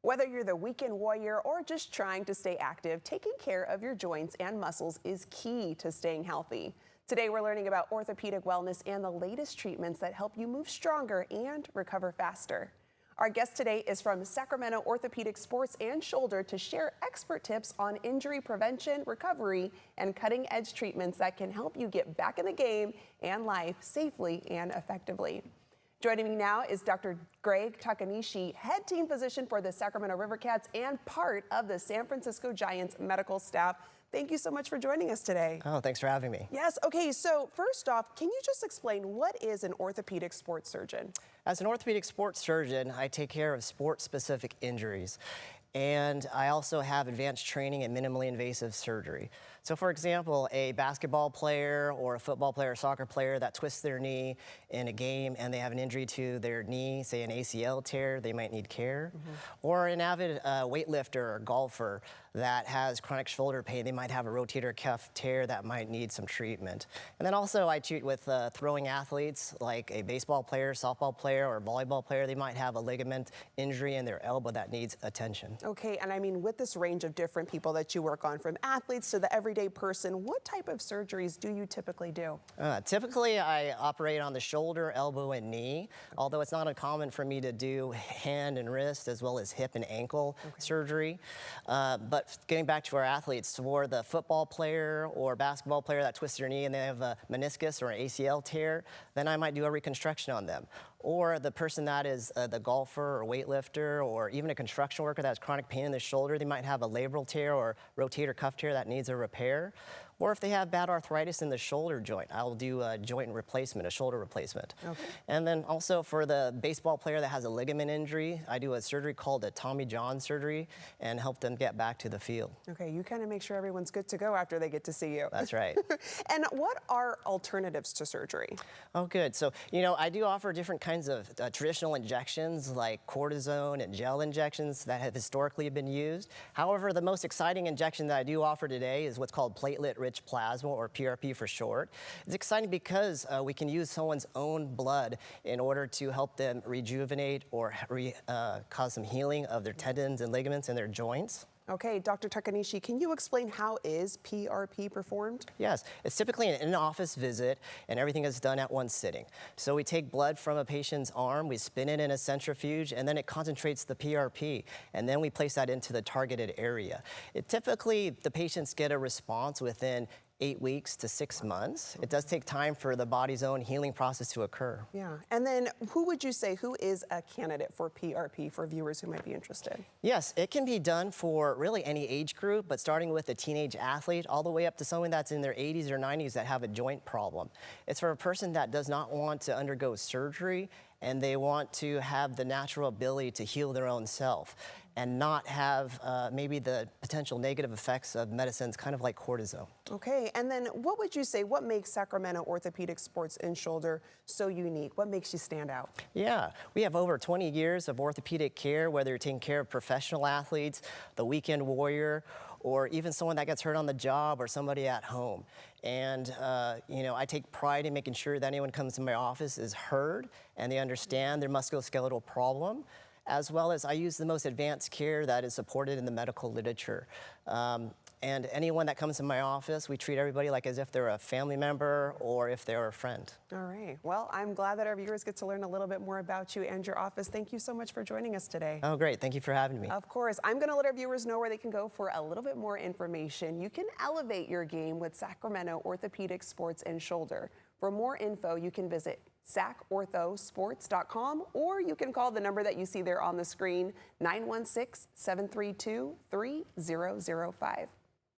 Whether you're the weekend warrior or just trying to stay active, taking care of your joints and muscles is key to staying healthy. Today, we're learning about orthopedic wellness and the latest treatments that help you move stronger and recover faster. Our guest today is from Sacramento Orthopedic Sports and Shoulder to share expert tips on injury prevention, recovery, and cutting-edge treatments that can help you get back in the game and life safely and effectively. Joining me now is Dr. Greg Takanishi, head team physician for the Sacramento River Cats and part of the San Francisco Giants medical staff. Thank you so much for joining us today. Oh, thanks for having me. Yes, okay, so first off, can you just explain what is an orthopedic sports surgeon? As an orthopedic sports surgeon, I take care of sport-specific injuries. And I also have advanced training in minimally invasive surgery. So for example, a basketball player or a football player or soccer player that twists their knee in a game and they have an injury to their knee, say an ACL tear, they might need care. Or an avid weightlifter or golfer that has chronic shoulder pain, they might have a rotator cuff tear that might need some treatment. And then also I treat with throwing athletes like a baseball player, softball player, or volleyball player. They might have a ligament injury in their elbow that needs attention. Okay, and I mean, with this range of different people that you work on, from athletes to the everyday person, what type of surgeries do you typically do? Typically, I operate on the shoulder, elbow, and knee, although it's not uncommon for me to do hand and wrist as well as hip and ankle surgery. But getting back to our athletes, for the football player or basketball player that twists their knee and they have a meniscus or an ACL tear, then I might do a reconstruction on them. Or the person that is the golfer or weightlifter or even a construction worker that has chronic pain in the shoulder, they might have a labral tear or rotator cuff tear that needs a repair. Or if they have bad arthritis in the shoulder joint, I'll do a joint replacement, a shoulder replacement. Okay. And then also for the baseball player that has a ligament injury, I do a surgery called a Tommy John surgery and help them get back to the field. Okay, you kind of make sure everyone's good to go after they get to see you. That's right. And what are alternatives to surgery? Oh, good. So, you know, I do offer different kinds of traditional injections like cortisone and gel injections that have historically been used. However, the most exciting injection that I do offer today is what's called platelet-rich plasma, or PRP for short. It's exciting because we can use someone's own blood in order to help them rejuvenate or cause some healing of their tendons and ligaments in their joints. Okay, Dr. Takanishi, can you explain how is PRP performed? Yes, it's typically an in-office visit and everything is done at one sitting. So we take blood from a patient's arm, we spin it in a centrifuge, and then it concentrates the PRP, and then we place that into the targeted area. Typically, the patients get a response within 8 weeks to 6 months. It does take time for the body's own healing process to occur. Yeah, and then who would you say, who is a candidate for PRP for viewers who might be interested? Yes, it can be done for really any age group, but starting with a teenage athlete all the way up to someone that's in their 80s or 90s that have a joint problem. It's for a person that does not want to undergo surgery and they want to have the natural ability to heal their own self and not have maybe the potential negative effects of medicines, kind of like cortisone. Okay, and then what would you say, what makes Sacramento Orthopedic Sports and Shoulder so unique? What makes you stand out? Yeah, we have over 20 years of orthopedic care, whether you're taking care of professional athletes, the weekend warrior, or even someone that gets hurt on the job or somebody at home. And, you know, I take pride in making sure that anyone comes to my office is heard and they understand their musculoskeletal problem, as well as I use the most advanced care that is supported in the medical literature. And anyone that comes to my office, we treat everybody like as if they're a family member or if they're a friend. All right. Well, I'm glad that our viewers get to learn a little bit more about you and your office. Thank you so much for joining us today. Oh, great. Thank you for having me. Of course. I'm going to let our viewers know where they can go for a little bit more information. You can elevate your game with Sacramento Orthopedic Sports and Shoulder. For more info, you can visit sacorthosports.com or you can call the number that you see there on the screen, 916-732-3005.